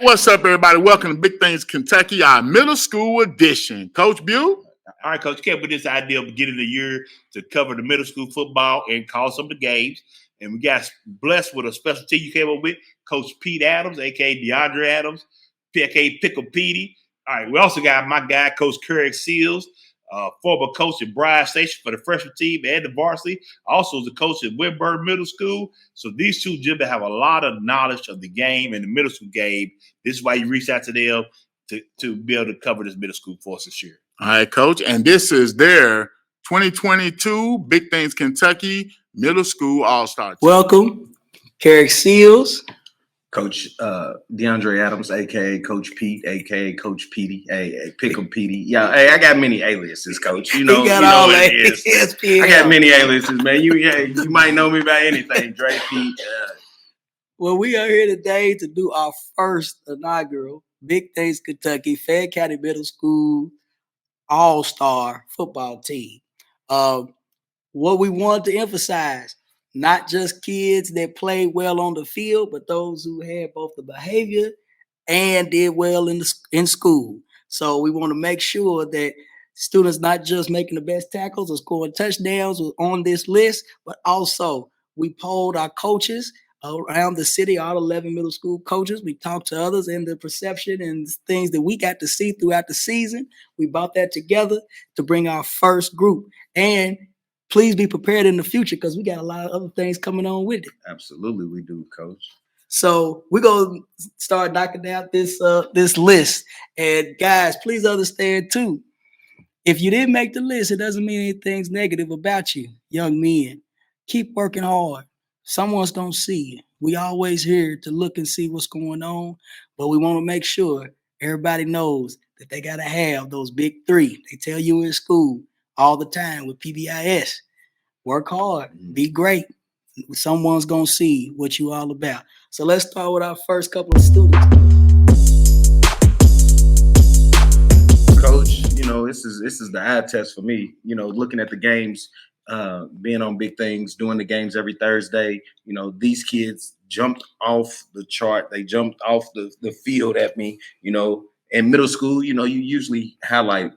What's up, everybody? Welcome to Big Things Kentucky, our middle school edition. Coach Bew? All right, Coach, came with this idea of beginning of the year to cover the middle school football and call some of the games. And we got blessed with a special team you came up with, Coach Pete Adams, a.k.a. DeAndre Adams, a.k.a. Pickle Petey. All right, we also got my guy, Coach Craig Seals, former coach at Bryan Station for the freshman team and the varsity. Also as a coach at Winburn Middle School. So these two gentlemen have a lot of knowledge of the game and the middle school game. This is why you reached out to them to be able to cover this middle school for us this year. All right, Coach. And this is their 2022 Big Things Kentucky Middle School All-Star team. Welcome, Craig Seals. Coach DeAndre Adams, a.k.a. Coach Pete, a.k.a. Coach Petey, Pickle Petey. Yeah, hey, I got many aliases, Coach. You know, what it is. I got many aliases, man. You might know me by anything, Dre Pete. Well, we are here today to do our first inaugural Big Things Kentucky Fayette County Middle School All-Star football team. What we want to emphasize, not just kids that played well on the field, but those who had both the behavior and did well in school. So we want to make sure that students not just making the best tackles or scoring touchdowns on this list, but also we polled our coaches around the city, all 11 middle school coaches. We talked to others and the perception and things that we got to see throughout the season. We brought that together to bring our first group. And please be prepared in the future because we got a lot of other things coming on with it. Absolutely, we do, Coach. So we're going to start knocking out this list. And guys, please understand too, if you didn't make the list, it doesn't mean anything's negative about you, young men. Keep working hard. Someone's going to see you. We always here to look and see what's going on, but we want to make sure everybody knows that they got to have those big three. They tell you in school all the time with PBIS. Work hard, be great. Someone's going to see what you all about. So let's start with our first couple of students. Coach, this is the eye test for me. Looking at the games, being on Big Things, doing the games every Thursday. These kids jumped off the chart. They jumped off the field at me. In middle school, you usually highlight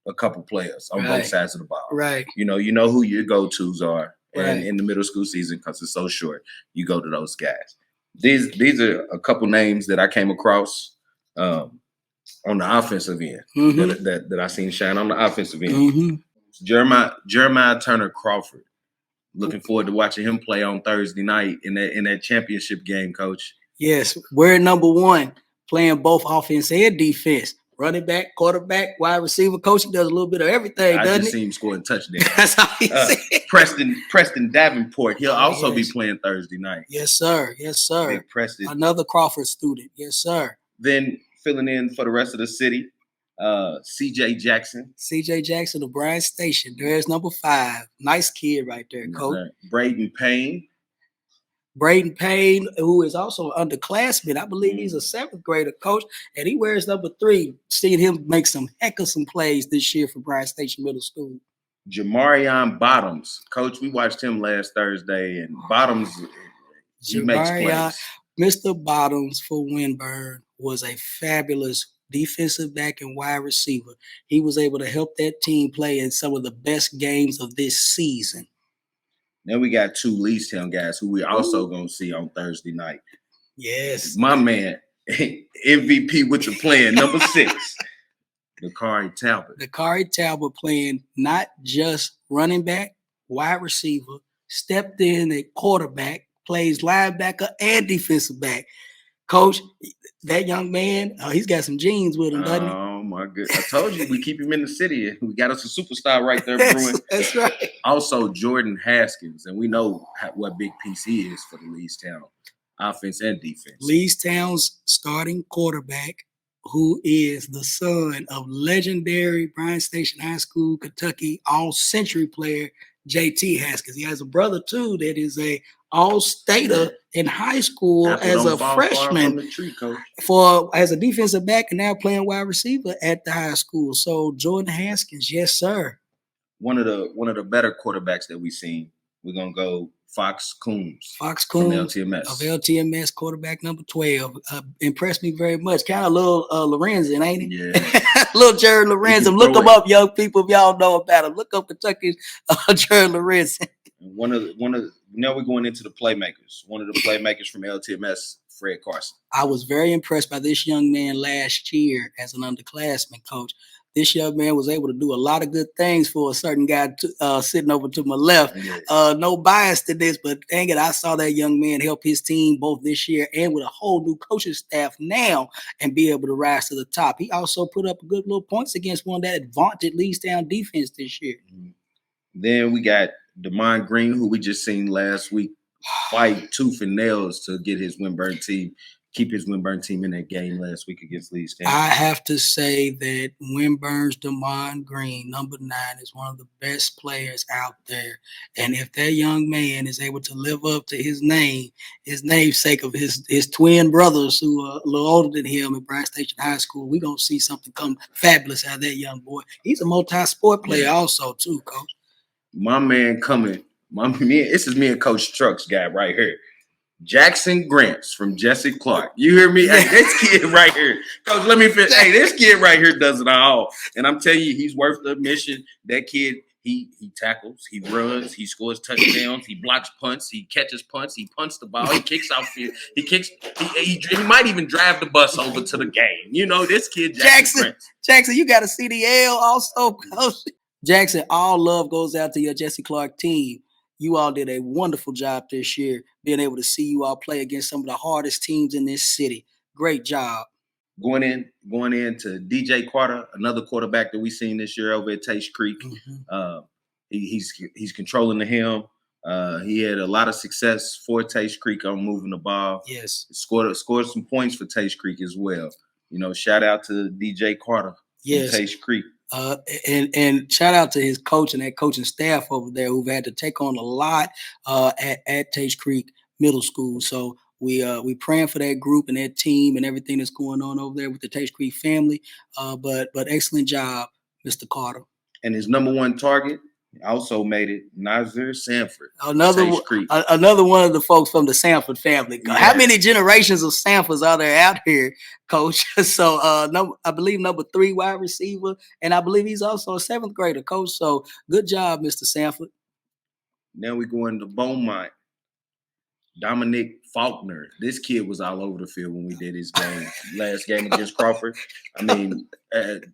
a couple players on both sides of the ball. Right. You know who your go-tos are. And in the middle school season, because it's so short, you go to those guys. These are a couple names that I came across on the offensive end that I seen shine on the offensive end. Mm-hmm. Jeremiah Turner Crawford. Looking forward to watching him play on Thursday night in that championship game, Coach. Yes, we're number one, playing both offense and defense. Running back, quarterback, wide receiver, coach. He does a little bit of everything, doesn't he? I just see him scoring touchdowns. That's how he said. Preston Davenport. He'll also be playing Thursday night. Yes, sir. Yes, sir. Big Preston. Another Crawford student. Yes, sir. Then filling in for the rest of the city, C.J. Jackson. C.J. Jackson of Bryan Station. There's number 5. Nice kid right there, coach. Braden Payne, who is also an underclassman. I believe he's a 7th grader, coach, and he wears number 3. Seeing him make some plays this year for Bryan Station Middle School. Jamarion Bottoms. Coach, we watched him last Thursday, and Bottoms, he makes plays. Mr. Bottoms for Winburn was a fabulous defensive back and wide receiver. He was able to help that team play in some of the best games of this season. Then we got 2 Leestown guys who we're also going to see on Thursday night. Yes. My man, MVP with the plan, number 6, Dakari Talbot. Dakari Talbot playing not just running back, wide receiver, stepped in at quarterback, plays linebacker and defensive back. Coach, that young man, he's got some genes with him, doesn't he? Oh, my goodness. I told you we keep him in the city. We got us a superstar right there brewing. That's right. Also, Jordan Haskins, and we know what big piece he is for the Leestown offense and defense. Leestown's starting quarterback, who is the son of legendary Bryan Station High School, Kentucky all-century player, J.T. Haskins. He has a brother, too, that is a all-stater in high school as a freshman as a defensive back and now playing wide receiver at the high school. So Jordan Haskins, yes, sir. One of the better quarterbacks that we've seen. We're gonna go Fox Coombs. Fox From Coombs LTMS. of LTMS, quarterback number 12. Impressed me very much. Kind of little Lorenzen, ain't he? Yeah. Little Jared Lorenzen. Look him up, young people, if y'all know about him. Look up Kentucky's Jared Lorenzen. One of now we're going into the playmakers. One of the playmakers from LTMS, Fred Carson. I was very impressed by this young man last year as an underclassman, coach. This young man was able to do a lot of good things for a certain guy sitting over to my left. Yes. No bias to this, but dang it, I saw that young man help his team both this year and with a whole new coaching staff now and be able to rise to the top. He also put up a good little points against one that vaunted Lee's Town defense this year. Then we got Damon Green, who we just seen last week, fight tooth and nails to get his Winburn team, keep his Winburn team in that game last week against Lee's Town. I have to say that Winburn's Damon Green, number 9, is one of the best players out there. And if that young man is able to live up to his namesake of his twin brothers who are a little older than him at Bryan Station High School, we're going to see something come fabulous out of that young boy. He's a multi-sport player also too, Coach. My man coming. This is me and Coach Truck's guy right here. Jackson Grants from Jesse Clark. You hear me? Hey, this kid right here. Coach, let me finish. Hey, this kid right here does it all. And I'm telling you, he's worth the admission. That kid, he tackles, he runs, he scores touchdowns, he blocks punts, he catches punts, he punts the ball, he kicks outfield, he might even drive the bus over to the game. You know, this kid, Jackson, you got a CDL also, Coach. Jackson, all love goes out to your Jesse Clark team. You all did a wonderful job this year, being able to see you all play against some of the hardest teams in this city. Great job. Going in to DJ Carter, another quarterback that we seen this year over at Taste Creek. Mm-hmm. He's controlling the helm. He had a lot of success for Taste Creek on moving the ball. Yes, scored some points for Taste Creek as well. You know, shout out to DJ Carter. Yes, from Taste Creek. And shout out to his coach and that coaching staff over there who've had to take on a lot at Taste Creek Middle School. So we praying for that group and that team and everything that's going on over there with the Taste Creek family. But excellent job, Mr. Carter. And his number one target also made it, Nazir Sanford. Another one of the folks from the Sanford family. Yeah. How many generations of Sanfords are there out here, Coach? So I believe number 3 wide receiver, and I believe he's also a 7th grader, Coach. So good job, Mr. Sanford. Now we go into Beaumont. Dominic Faulkner. This kid was all over the field when we did his game. Last game against Crawford. I mean,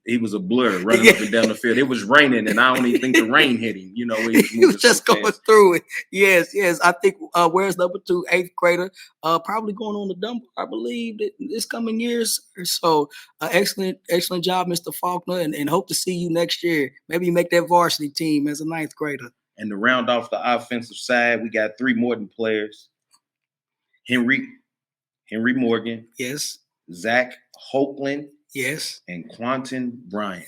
he was a blur running up and down the field. It was raining, and I don't even think the rain hit him. You know, he was just going through it. Yes. I think where's number 2, 8th grader? Probably going on the Dunbar, I believe, this coming years. So excellent job, Mr. Faulkner, and hope to see you next year. Maybe you make that varsity team as a 9th grader. And to round off the offensive side, we got 3 Morton players. Henry Morgan. Yes. Zach Hopeland. Yes. And Quentin Bryant.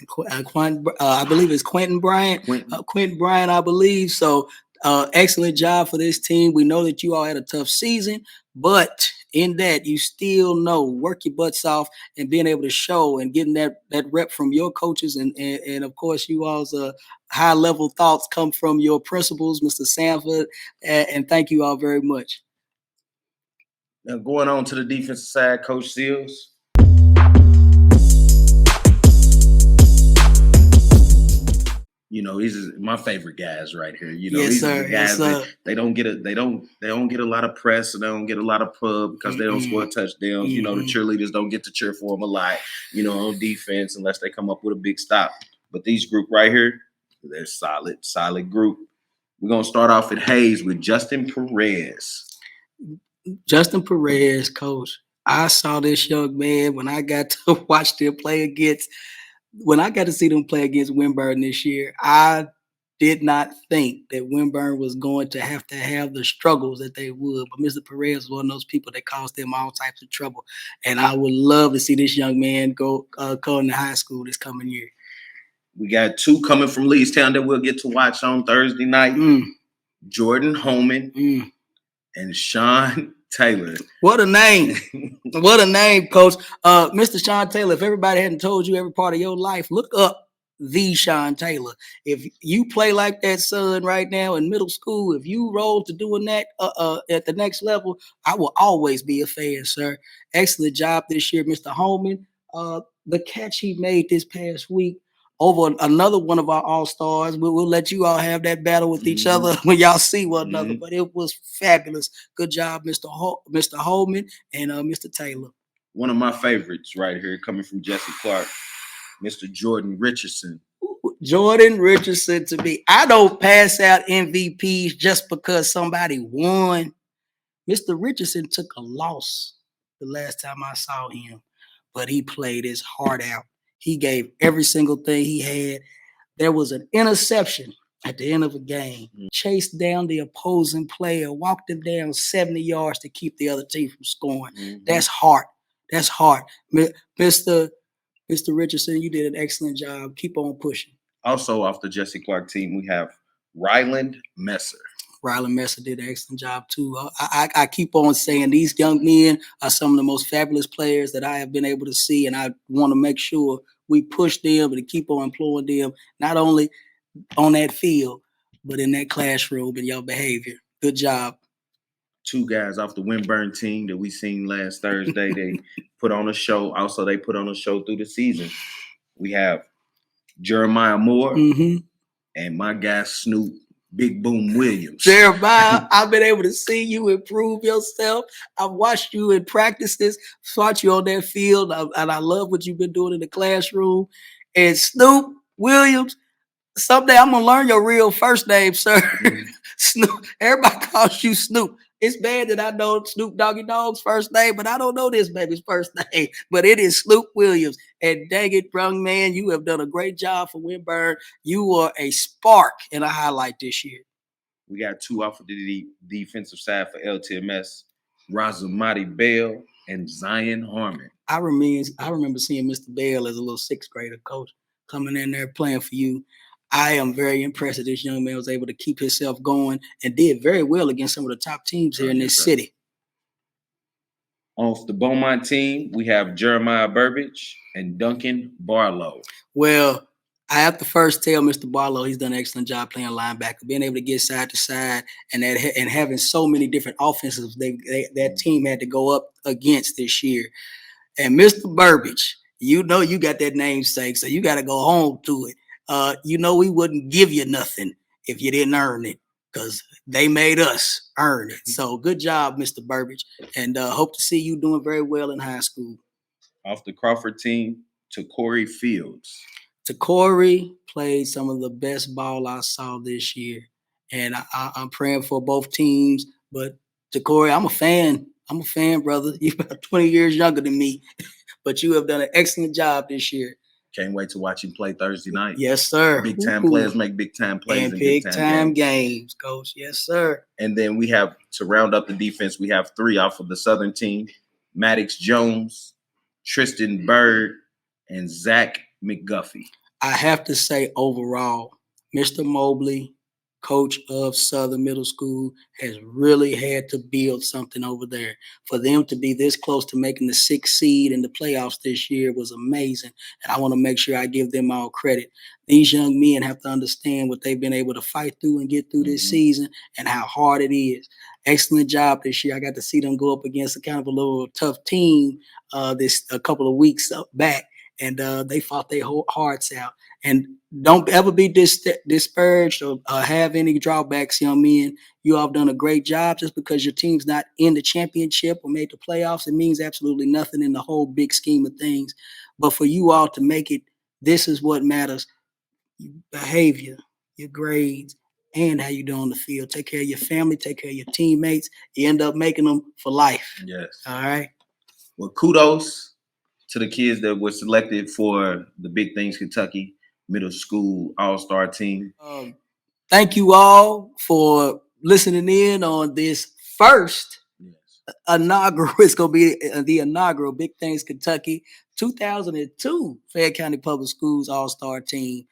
I believe it's Quentin Bryant. Quentin Bryant, I believe. So excellent job for this team. We know that you all had a tough season, but in that you still know, work your butts off and being able to show and getting that rep from your coaches and of course you all's high level thoughts come from your principals, Mr. Sanford, and thank you all very much. Now going on to the defensive side, Coach Seals. You know, these are my favorite guys right here. You know, yes, these sir. are the guys that they don't get a lot of press and they don't get a lot of pub because they don't score touchdowns. Mm-hmm. You know, the cheerleaders don't get to cheer for them a lot, you know, on defense unless they come up with a big stop. But these group right here, they're solid group. We're gonna start off at Hayes with Justin Perez. Justin Perez, Coach. I saw this young man when I got to watch them play against. When I got to see them play against Winburn this year, I did not think that Winburn was going to have the struggles that they would. But Mr. Perez was one of those people that caused them all types of trouble. And I would love to see this young man go into high school this coming year. We got 2 coming from Leestown that we'll get to watch on Thursday night. Jordan Holman and Sean Taylor. What a name. What a name, Coach. Mr. Sean Taylor, if everybody hadn't told you every part of your life, look up the Sean Taylor. If you play like that, son, right now in middle school, if you roll to doing that at the next level, I will always be a fan, sir. Excellent job this year, Mr. Holman. The catch he made this past week over another one of our all-stars. We'll let you all have that battle with each other when y'all see one another, but it was fabulous. Good job, Mr. Holman and Mr. Taylor. One of my favorites right here coming from Jesse Clark, Mr. Jordan Richardson. Jordan Richardson to me. I don't pass out MVPs just because somebody won. Mr. Richardson took a loss the last time I saw him, but he played his heart out. He gave every single thing he had. There was an interception at the end of a game, chased down the opposing player, walked him down 70 yards to keep the other team from scoring. That's heart. That's heart. Mr. Richardson, you did an excellent job. Keep on pushing. Also off the Jesse Clark team, we have Ryland Messer. Ryland Messer did an excellent job too. I keep on saying these young men are some of the most fabulous players that I have been able to see, and I want to make sure we push them and keep on employing them, not only on that field, but in that classroom and your behavior. Good job. Two guys off the Windburn team that we seen last Thursday. They put on a show. Also, they put on a show through the season. We have Jeremiah Moore and my guy Snoop Big Boom Williams. Jeremiah, I've been able to see you improve yourself. I've watched you in practices, watched you on that field, and I love what you've been doing in the classroom. And Snoop Williams, someday I'm gonna learn your real first name, sir. Snoop. Everybody calls you Snoop. It's bad that I know Snoop Doggy Dogg's first name, but I don't know this baby's first name. But it is Snoop Williams. And dang it, young man, you have done a great job for Windburn. You are a spark and a highlight this year. We got two off of the defensive side for LTMS, Razamati Bell and Zion Harmon. I remember seeing Mr. Bell as a little sixth grader coach coming in there playing for you. I am very impressed that this young man was able to keep himself going and did very well against some of the top teams here in this city. Off the Beaumont team, we have Jeremiah Burbage and Duncan Barlow. Well, I have to first tell Mr. Barlow he's done an excellent job playing linebacker, being able to get side to side and having so many different offenses that team had to go up against this year. And Mr. Burbage, you know you got that namesake, so you got to go home to it. You know we wouldn't give you nothing if you didn't earn it, because they made us earn it. So good job, Mr. Burbage, and hope to see you doing very well in high school. Off the Crawford team, Corey Fields. Corey played some of the best ball I saw this year, and I'm praying for both teams. But Corey, I'm a fan. I'm a fan, brother. You're about 20 years younger than me, but you have done an excellent job this year. Can't wait to watch him play Thursday night. Yes, sir. Big time players make big time plays and big time games, coach. Yes, sir. And then we have, to round up the defense, we have three off of the Southern team: Maddox Jones, Tristan Bird, and Zach McGuffey. I have to say, overall, Mr. Mobley, coach of Southern Middle School, has really had to build something over there. For them to be this close to making the 6th seed in the playoffs this year was amazing. And I want to make sure I give them all credit. These young men have to understand what they've been able to fight through and get through this season and how hard it is. Excellent job this year. I got to see them go up against a kind of a little tough team a couple of weeks back. And they fought their hearts out. And don't ever be discouraged or have any drawbacks, young men. You all have done a great job. Just because your team's not in the championship or made the playoffs, it means absolutely nothing in the whole big scheme of things. But for you all to make it, this is what matters. Your behavior, your grades, and how you do on the field. Take care of your family, take care of your teammates. You end up making them for life. Yes. All right. Well, kudos to the kids that were selected for the Big Things Kentucky Middle School All-Star team. Thank you all for listening in on this first inaugural. It's going to be the inaugural Big Things Kentucky 2002 Fayette County Public Schools All-Star team.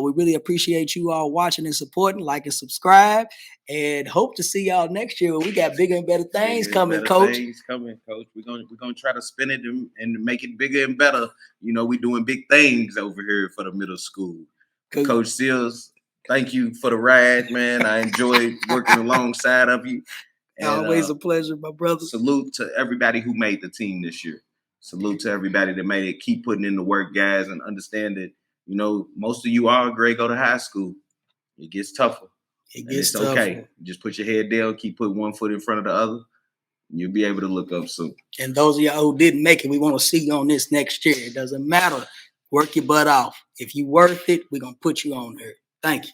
We really appreciate you all watching and supporting. Like and subscribe, and hope to see y'all next year. We got bigger and better things coming, Coach. Things coming, Coach. We're gonna try to spin it and make it bigger and better. You know, we're doing big things over here for the middle school. Coach Seals, thank you for the ride, man. I enjoyed working alongside of you. And, Always a pleasure, my brother. salute to everybody who made the team this year. Salute to everybody that made it. Keep putting in the work, guys, and understand that, you know, most of you are grade go to high school. It gets tougher. It And gets it's tougher. okay. Just put your head down, keep putting one foot in front of the other, and you'll be able to look up soon. And those of y'all who didn't make it, we want to see you on this next year. It doesn't matter. Work your butt off. If you worth it, we're going to put you on there. Thank you.